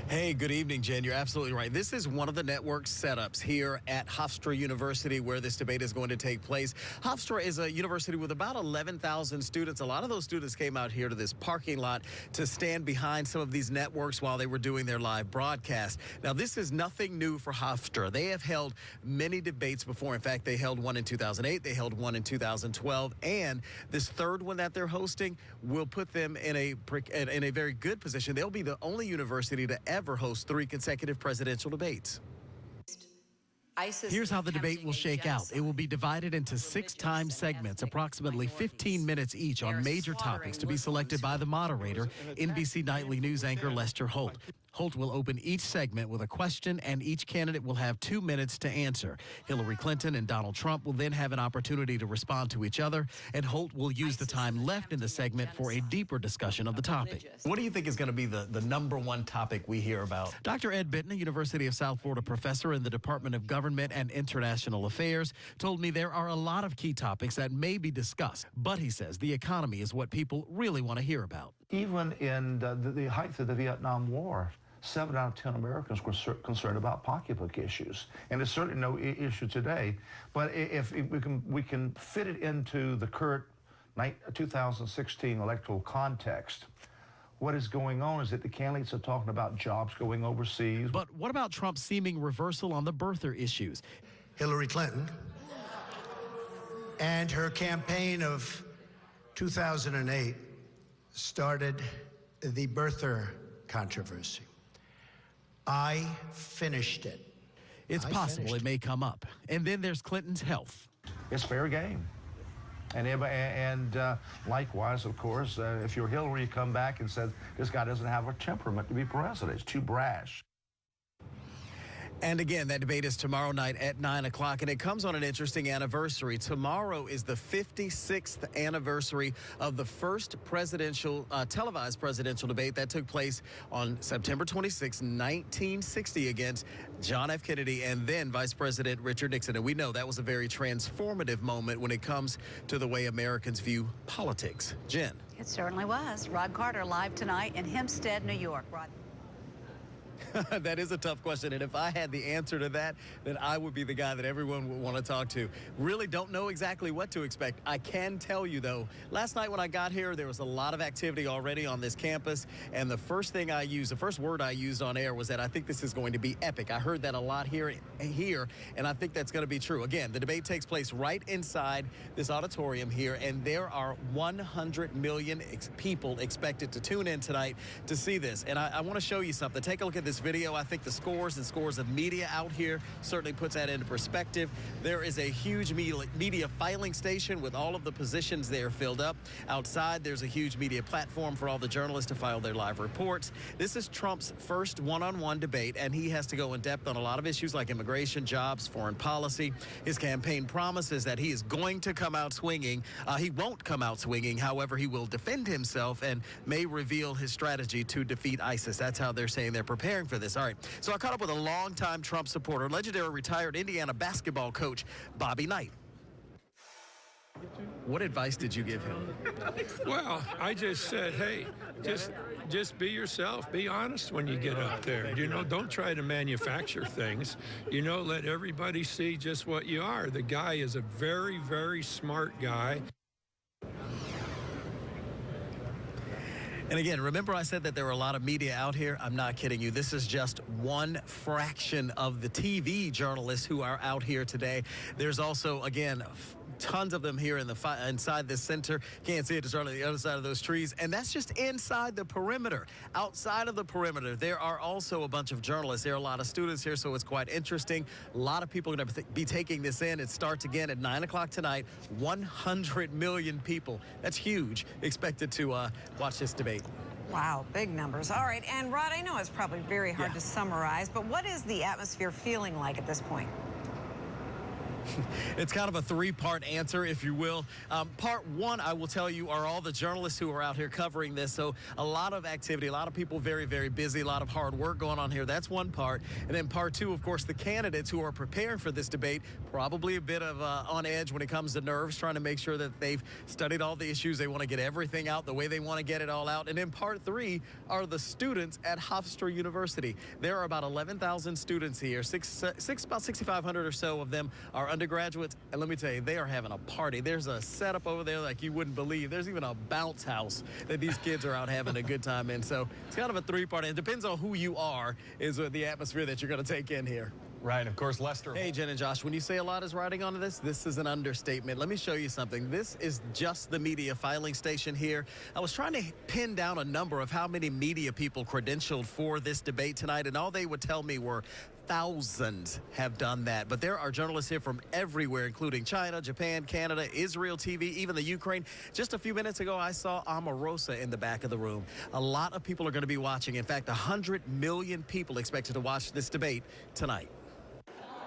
Hey, good evening, Jen. You're absolutely right. This is one of the network setups here at Hofstra University where this debate is going to take place. Hofstra is a university with about 11,000 students. A lot of those students came out here to this parking lot to stand behind some of these networks while they were doing their live broadcast. Now, this is nothing new for Hofstra. They have held many debates before. In fact, they held one in 2008. They held one in 2012. And this third one that they're hosting will put them in a very good position. They'll be the only university to ever host 3 consecutive presidential debates. Here's how the debate will shake out. It will be divided into 6 time segments, approximately 15 minutes each on major topics to be selected by the moderator, NBC Nightly News anchor Lester Holt. Holt will open each segment with a question, and each candidate will have 2 minutes to answer. Hillary Clinton and Donald Trump will then have an opportunity to respond to each other, and Holt will use the time left in the segment for a deeper discussion of the topic. What do you think is going to be the number one topic we hear about? Dr. Ed Bitton, a University of South Florida professor in the Department of Government and International Affairs, told me there are a lot of key topics that may be discussed, but he says the economy is what people really want to hear about. Even in the height of the Vietnam War, 7 out of 10 Americans were concerned about pocketbook issues, and it's certainly no issue today. But if we can fit it into the current 2016 electoral context, what is going on is that the candidates are talking about jobs going overseas. But what about Trump's seeming reversal on the birther issues? Hillary Clinton and her campaign of 2008 started the birther controversy. I finished it. It's possible it may come up. And then there's Clinton's health. It's fair game. And likewise, of course, if you're Hillary, you come back and said, this guy doesn't have a temperament to be president. It's too brash. And again, that debate is tomorrow night at 9 o'clock, and it comes on an interesting anniversary. Tomorrow is the 56th anniversary of the first televised presidential debate that took place on September 26, 1960 against John F. Kennedy and then Vice President Richard Nixon. And we know that was a very transformative moment when it comes to the way Americans view politics. Jen. It certainly was. Rod Carter live tonight in Hempstead, New York. Rod. That is a tough question, and if I had the answer to that, then I would be the guy that everyone would want to talk to. Really don't know exactly what to expect. I can tell you, though, last night when I got here, there was a lot of activity already on this campus, and the first word I used on air was that I think this is going to be epic. I heard that a lot here, and I think that's going to be true. Again, the debate takes place right inside this auditorium here, and there are 100 million people expected to tune in tonight to see this. And I want to show you something. Take a look at this video. I think the scores of media out here certainly puts that into perspective. There is a huge media filing station with all of the positions there filled up. Outside, there's a huge media platform for all the journalists to file their live reports. This is Trump's first one-on-one debate, and he has to go in depth on a lot of issues like immigration, jobs, foreign policy. His campaign promises that he is going to come out swinging. He won't come out swinging. However, he will defend himself and may reveal his strategy to defeat ISIS. That's how they're saying they're preparing for this. All right, so I caught up with a longtime Trump supporter, legendary retired Indiana basketball coach, Bobby Knight. What advice did you give him? Well, I just said, hey, just be yourself. Be honest when you get up there. You know, don't try to manufacture things. You know, let everybody see just what you are. The guy is a very, very smart guy. And again, remember I said that there were a lot of media out here? I'm not kidding you. This is just one fraction of the TV journalists who are out here today. There's also, again, tons of them here inside this center. Can't see it, it's on the other side of those trees. And that's just inside the perimeter. Outside of the perimeter, there are also a bunch of journalists. There are a lot of students here, so it's quite interesting. A lot of people are going to be taking this in. It starts again at 9 o'clock tonight. 100 million people. That's huge. Expected to watch this debate. Wow, big numbers. All right, and Rod, I know it's probably very hard to summarize, but what is the atmosphere feeling like at this point? It's kind of a three-part answer, if you will. Part one, I will tell you, are all the journalists who are out here covering this. So a lot of activity, a lot of people very, very busy, a lot of hard work going on here. That's one part. And then part two, of course, the candidates who are preparing for this debate, probably a bit of on edge when it comes to nerves, trying to make sure that they've studied all the issues. They want to get everything out the way they want to get it all out. And then part three are the students at Hofstra University. There are about 11,000 students here. About 6,500 or so of them are undergraduates. And let me tell you, they are having a party. There's a setup over there like you wouldn't believe. There's even a bounce house that these kids are out having a good time in. So it's kind of a three-part. It depends on who you are, is the atmosphere that you're going to take in here. Right, of course, Lester. Hey, Jen and Josh, when you say a lot is riding onto this is an understatement. Let me show you something. This is just the media filing station here. I was trying to pin down a number of how many media people credentialed for this debate tonight, and all they would tell me were thousands have done that. But there are journalists here from everywhere, including China, Japan, Canada, Israel TV, even the Ukraine. Just a few minutes ago, I saw Omarosa in the back of the room. A lot of people are going to be watching. In fact, 100 million people expected to watch this debate tonight.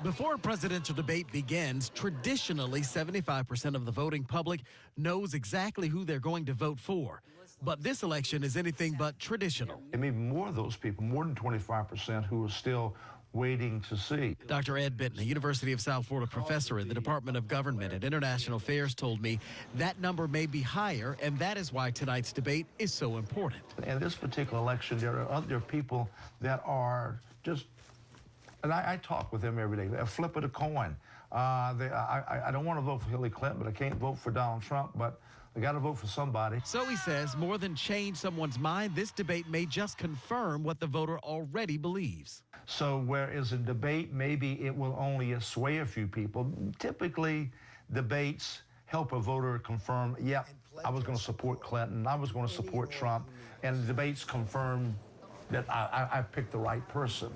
Before a presidential debate begins, traditionally 75% of the voting public knows exactly who they're going to vote for. But this election is anything but traditional. And maybe more of those people, more than 25%, who are still waiting to see. Dr. Ed Benton, a University of South Florida professor in the Department of Government and International Affairs, told me that number may be higher, and that is why tonight's debate is so important. In this particular election, there are other people that are just, and I talk with them every day. They're a flip of the coin. I don't want to vote for Hillary Clinton, but I can't vote for Donald Trump, but I got to vote for somebody. So he says more than change someone's mind, this debate may just confirm what the voter already believes. So whereas a debate, maybe it will only sway a few people. Typically, debates help a voter confirm, yeah, I was going to support Clinton, I was going to support Trump, and the debates confirm that I picked the right person.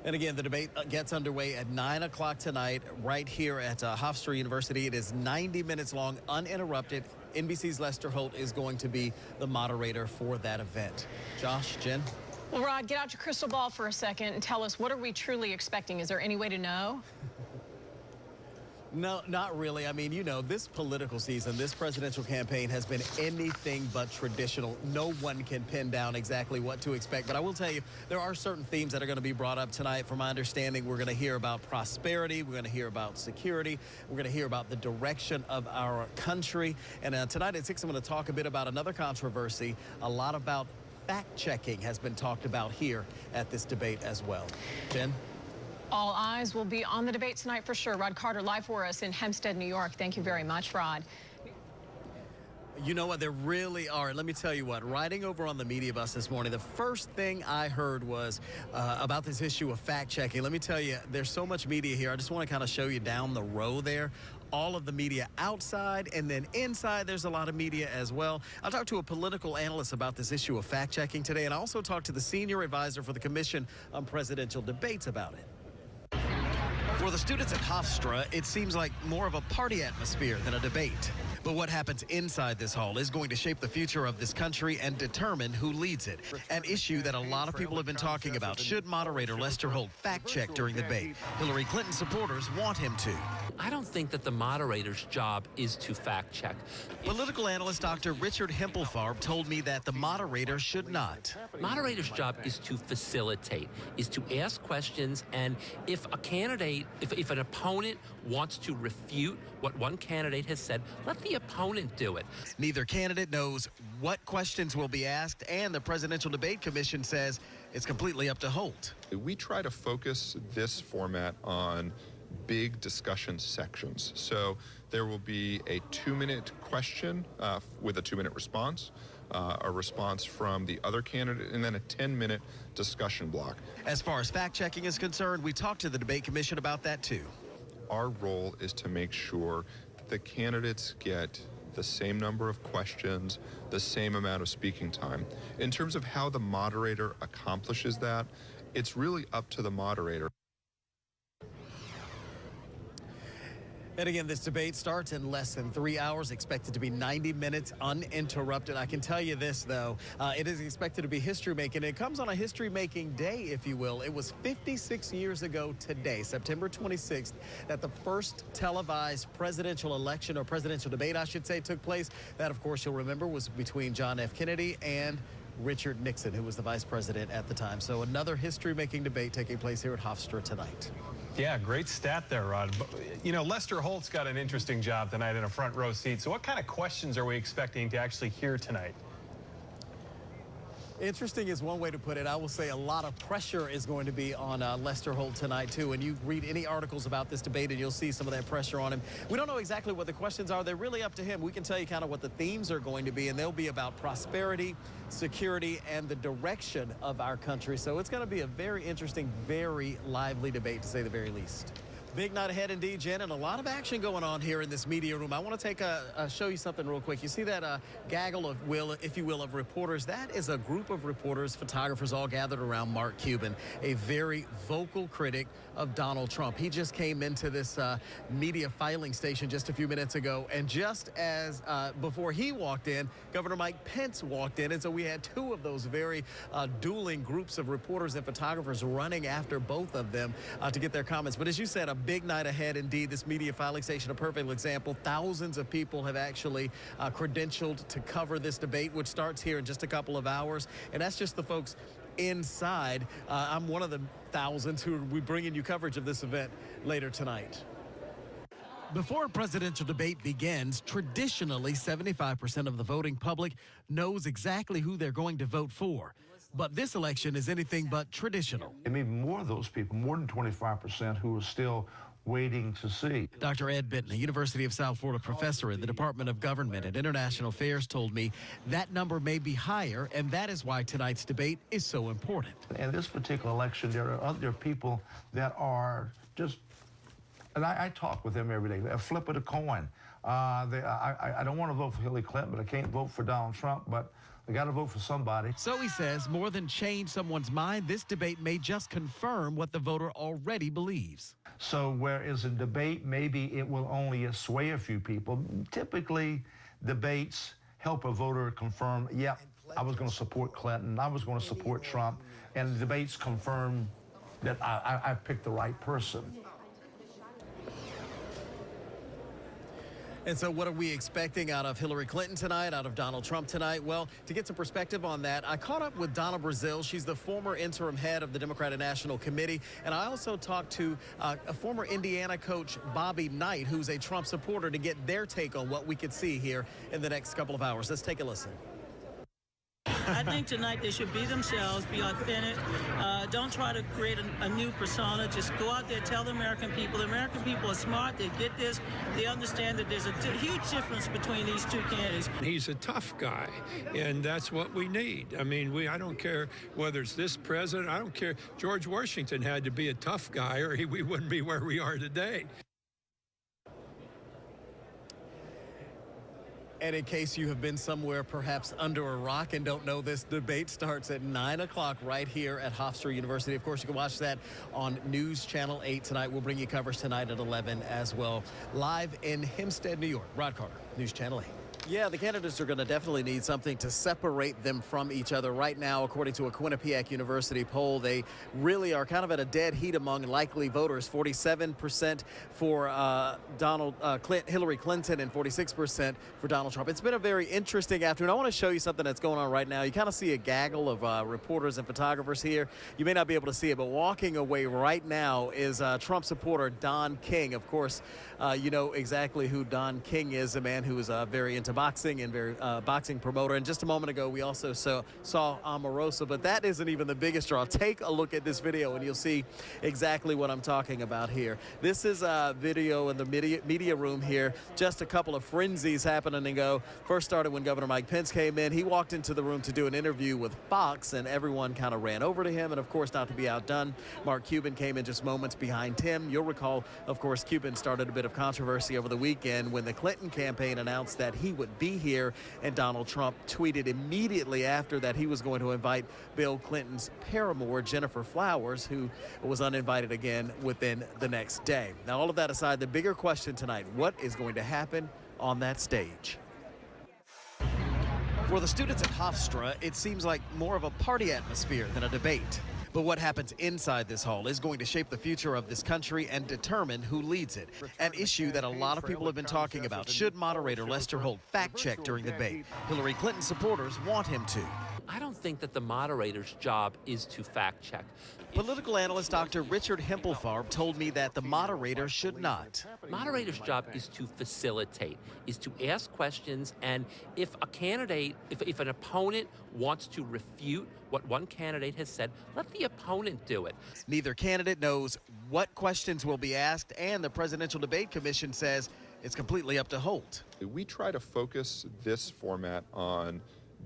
And again, the debate gets underway at 9 o'clock tonight right here at Hofstra University. It is 90 minutes long, uninterrupted. NBC's Lester Holt is going to be the moderator for that event. Josh, Jen? Well, Rod, get out your crystal ball for a second and tell us, what are we truly expecting? Is there any way to know? No, not really. I mean, you know, this political season, this presidential campaign has been anything but traditional. No one can pin down exactly what to expect. But I will tell you, there are certain themes that are going to be brought up tonight. From my understanding, we're going to hear about prosperity. We're going to hear about security. We're going to hear about the direction of our country. And tonight at 6, I'm going to talk a bit about another controversy. A lot about fact-checking has been talked about here at this debate as well. Jen? All eyes will be on the debate tonight for sure. Rod Carter live for us in Hempstead, New York. Thank you very much, Rod. You know what, there really are. Let me tell you what, riding over on the media bus this morning, the first thing I heard was about this issue of fact-checking. Let me tell you, there's so much media here. I just want to kind of show you down the row there. All of the media outside, and then inside there's a lot of media as well. I talked to a political analyst about this issue of fact-checking today, and I also talked to the senior advisor for the Commission on Presidential Debates about it. For the students at Hofstra, it seems like more of a party atmosphere than a debate. But what happens inside this hall is going to shape the future of this country and determine who leads it. An issue that a lot of people have been talking about. Should moderator Lester Holt fact-check during the debate? Hillary Clinton supporters want him to. I don't think that the moderator's job is to fact-check. Political analyst Dr. Richard Hempelfarb told me that the moderator should not. Moderator's job is to facilitate, is to ask questions, and if a candidate, if an opponent wants to refute what one candidate has said, let the opponent do it. Neither candidate knows what questions will be asked, and the Presidential Debate Commission says it's completely up to Holt. We try to focus this format on big discussion sections. So there will be a 2-minute question with a 2-minute response, a response from the other candidate, and then a 10-minute discussion block. As far as fact-checking is concerned, we talked to the Debate Commission about that too. Our role is to make sure that the candidates get the same number of questions, the same amount of speaking time. In terms of how the moderator accomplishes that, it's really up to the moderator. And again, this debate starts in less than 3 hours, expected to be 90 minutes uninterrupted. I can tell you this, though, it is expected to be history-making. It comes on a history-making day, if you will. It was 56 years ago today, September 26th, that the first televised presidential election, or presidential debate, I should say, took place. That, of course, you'll remember, was between John F. Kennedy and Richard Nixon, who was the vice president at the time. So another history-making debate taking place here at Hofstra tonight. Yeah, great stat there, Rod. But, you know, Lester Holt's got an interesting job tonight in a front row seat. So what kind of questions are we expecting to actually hear tonight? Interesting is one way to put it. I will say a lot of pressure is going to be on Lester Holt tonight, too. And you read any articles about this debate, and you'll see some of that pressure on him. We don't know exactly what the questions are. They're really up to him. We can tell you kind of what the themes are going to be, and they'll be about prosperity, security, and the direction of our country. So it's going to be a very interesting, very lively debate, to say the very least. Big night ahead indeed, Jen, and a lot of action going on here in this media room. I want to show you something real quick. You see that gaggle of, if you will, of reporters? That is a group of reporters, photographers, all gathered around Mark Cuban, a very vocal critic of Donald Trump. He just came into this media filing station just a few minutes ago, and just as before he walked in, Governor Mike Pence walked in, and so we had two of those very dueling groups of reporters and photographers running after both of them to get their comments. But as you said, a big night ahead indeed. This media filing station, a perfect example. Thousands of people have actually credentialed to cover this debate, which starts here in just a couple of hours. And that's just the folks inside. I'm one of the thousands who will be bringing you coverage of this event later tonight. Before a presidential debate begins, traditionally 75% of the voting public knows exactly who they're going to vote for. But this election is anything but traditional. And maybe more of those people, more than 25%, who are still waiting to see. Dr. Ed Benton, a University of South Florida professor in the Department of Government and International Affairs, told me that number may be higher, and that is why tonight's debate is so important. In this particular election, there are other people that are just, and I talk with them every day, a flip of the coin. I don't want to vote for Hillary Clinton, but I can't vote for Donald Trump, but I got to vote for somebody. So he says more than change someone's mind, this debate may just confirm what the voter already believes. So whereas a debate, maybe it will only sway a few people. Typically, debates help a voter confirm, yeah, I was going to support Clinton, I was going to support Trump, and the debates confirm that I picked the right person. And so what are we expecting out of Hillary Clinton tonight, out of Donald Trump tonight? Well, to get some perspective on that, I caught up with Donna Brazile. She's the former interim head of the Democratic National Committee. And I also talked to a former Indiana coach, Bobby Knight, who's a Trump supporter, to get their take on what we could see here in the next couple of hours. Let's take a listen. I think tonight they should be themselves, be authentic. Don't try to create a new persona. Just go out there, tell the American people. The American people are smart. They get this. They understand that there's a huge difference between these two candidates. He's a tough guy, and that's what we need. I mean, I don't care whether it's this president. I don't care. George Washington had to be a tough guy, or we wouldn't be where we are today. And in case you have been somewhere perhaps under a rock and don't know, this debate starts at 9 o'clock right here at Hofstra University. Of course, you can watch that on News Channel 8 tonight. We'll bring you coverage tonight at 11 as well. Live in Hempstead, New York. Rod Carter, News Channel 8. Yeah, the candidates are going to definitely need something to separate them from each other. Right now, according to a Quinnipiac University poll, they really are kind of at a dead heat among likely voters. 47% for Hillary Clinton and 46% for Donald Trump. It's been a very interesting afternoon. I want to show you something that's going on right now. You kind of see a gaggle of reporters and photographers here. You may not be able to see it, but walking away right now is Trump supporter Don King. Of course, you know exactly who Don King is, a man who is very into boxing and very boxing promoter. And just a moment ago, we also saw Omarosa, but that isn't even the biggest draw. Take a look at this video and you'll see exactly what I'm talking about here. This is a video in the media room here. Just a couple of frenzies happening and go. First started when Governor Mike Pence came in. He walked into the room to do an interview with Fox, and everyone kind of ran over to him. And of course, not to be outdone, Mark Cuban came in just moments behind him. You'll recall, of course, Cuban started a bit of controversy over the weekend when the Clinton campaign announced that he would would be here. And Donald Trump tweeted immediately after that he was going to invite Bill Clinton's paramour, Jennifer Flowers, who was uninvited again within the next day. Now, all of that aside, the bigger question tonight, what is going to happen on that stage? For the students at Hofstra, it seems like more of a party atmosphere than a debate. But what happens inside this hall is going to shape the future of this country and determine who leads it. An issue that a lot of people have been talking about. Should moderator Lester Holt fact check during the debate? Hillary Clinton supporters want him to. I don't think that the moderator's job is to fact check. Political analyst Dr. Richard Hempelfarb told me that the moderator should not. Moderator's job is to facilitate, is to ask questions, and if a candidate, if an opponent wants to refute what one candidate has said, let the opponent do it. Neither candidate knows what questions will be asked, and the Presidential Debate Commission says it's completely up to Holt. We try to focus this format on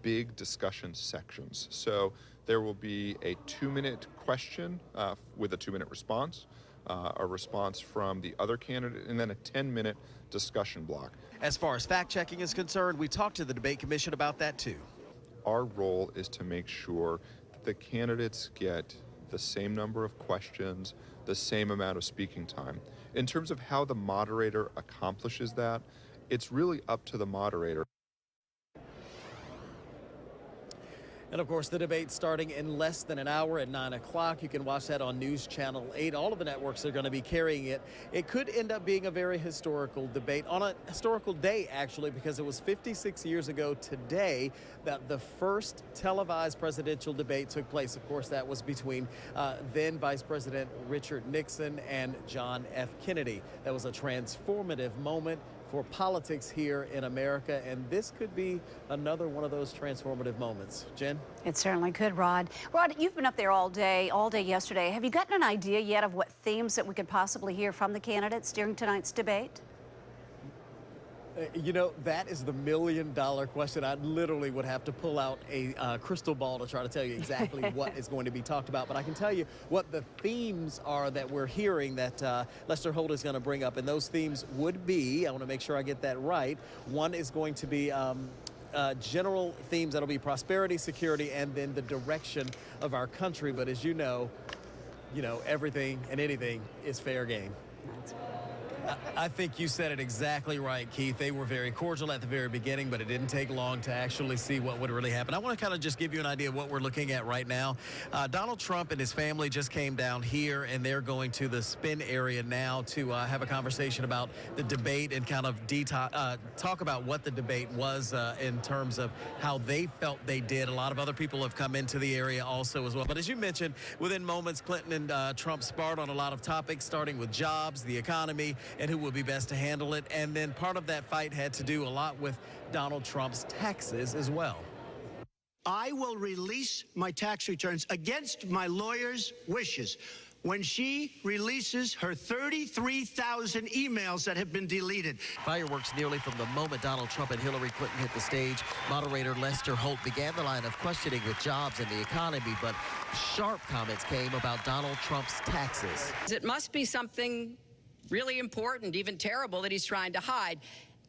big discussion sections. So there will be a 2-minute question with a 2-minute response, a response from the other candidate, and then a 10-minute discussion block. As far as fact-checking is concerned, we talked to the Debate Commission about that too. Our role is to make sure that the candidates get the same number of questions, the same amount of speaking time. In terms of how the moderator accomplishes that, it's really up to the moderator. And of course, the debate starting in less than an hour at 9 o'clock. You can watch that on News Channel 8. All of the networks are going to be carrying it. It could end up being a very historical debate, on a historical day, actually, because it was 56 years ago today that the first televised presidential debate took place. Of course, that was between then Vice President Richard Nixon and John F. Kennedy. That was a transformative moment for politics here in America, and this could be another one of those transformative moments. Jen? It certainly could, Rod. Rod, you've been up there all day yesterday. Have you gotten an idea yet of what themes that we could possibly hear from the candidates during tonight's debate? You know, that is the million-dollar question. I literally would have to pull out a crystal ball to try to tell you exactly what is going to be talked about. But I can tell you what the themes are that we're hearing that Lester Holt is going to bring up. And those themes would be, I want to make sure I get that right, one is going to be general themes that'll be prosperity, security, and then the direction of our country. But as you know, everything and anything is fair game. That's I think you said it exactly right, Keith. They were very cordial at the very beginning, but it didn't take long to actually see what would really happen. I want to kind of just give you an idea of what we're looking at right now. Donald Trump and his family just came down here, and they're going to the spin area now to have a conversation about the debate and kind of talk about what the debate was in terms of how they felt they did. A lot of other people have come into the area also as well. But as you mentioned, within moments, Clinton and Trump sparred on a lot of topics, starting with jobs, the economy, and who will be best to handle it. And then part of that fight had to do a lot with Donald Trump's taxes as well. I will release my tax returns against my lawyer's wishes when she releases her 33,000 emails that have been deleted. Fireworks nearly from the moment Donald Trump and Hillary Clinton hit the stage. Moderator Lester Holt began the line of questioning with jobs and the economy, but sharp comments came about Donald Trump's taxes. It must be something really important, even terrible, that he's trying to hide.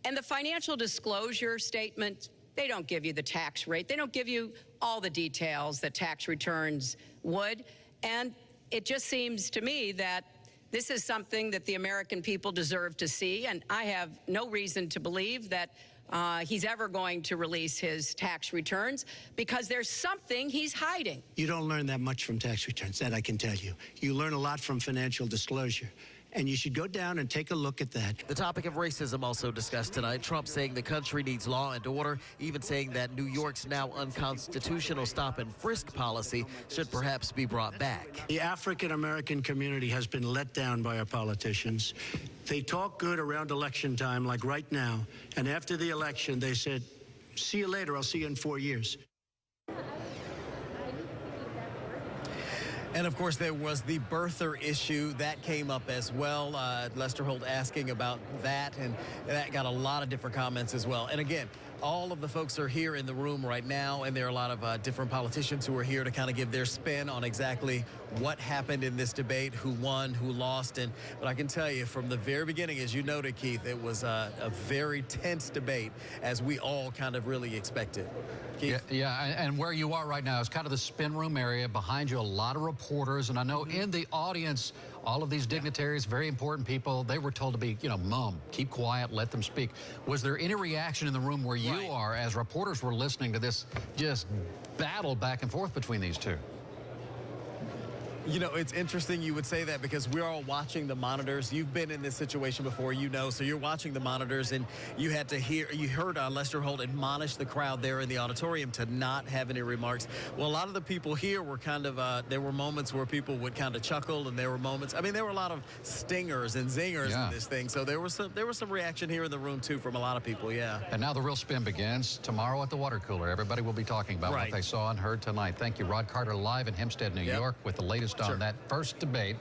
And the financial disclosure statement, they don't give you the tax rate. They don't give you all the details that tax returns would. And it just seems to me that this is something that the American people deserve to see. And I have no reason to believe that he's ever going to release his tax returns, because there's something he's hiding. You don't learn that much from tax returns, that I can tell you. You learn a lot from financial disclosure. And you should go down and take a look at that. The topic of racism also discussed tonight. Trump saying the country needs law and order, even saying that New York's now unconstitutional stop and frisk policy should perhaps be brought back. The African-American community has been let down by our politicians. They talk good around election time, like right now. And after the election, they said, see you later, I'll see you in 4 years. And of course, there was the birther issue that came up as well. Lester Holt asking about that, and that got a lot of different comments as well. And again, all of the folks are here in the room right now, and there are a lot of different politicians who are here to kind of give their spin on exactly what happened in this debate, who won, who lost. But I can tell you from the very beginning, as you noted, Keith, it was a very tense debate, as we all kind of really expected. Keith? Yeah, and where you are right now is kind of the spin room area. Behind you, a lot of reporters, and I know in the audience, all of these dignitaries, very important people, they were told to be, mum, keep quiet, let them speak. Was there any reaction in the room where you are as reporters were listening to this just battle back and forth between these two? It's interesting you would say that, because we're all watching the monitors. You've been in this situation before, so you're watching the monitors, and you heard Lester Holt admonish the crowd there in the auditorium to not have any remarks. Well, a lot of the people here were kind of, there were moments where people would kind of chuckle, and there were moments, there were a lot of stingers and zingers in this thing. So there was some reaction here in the room too from a lot of people, And now the real spin begins tomorrow at the water cooler. Everybody will be talking about what they saw and heard tonight. Thank you, Rod Carter, live in Hempstead, New York, with the latest on that first debate.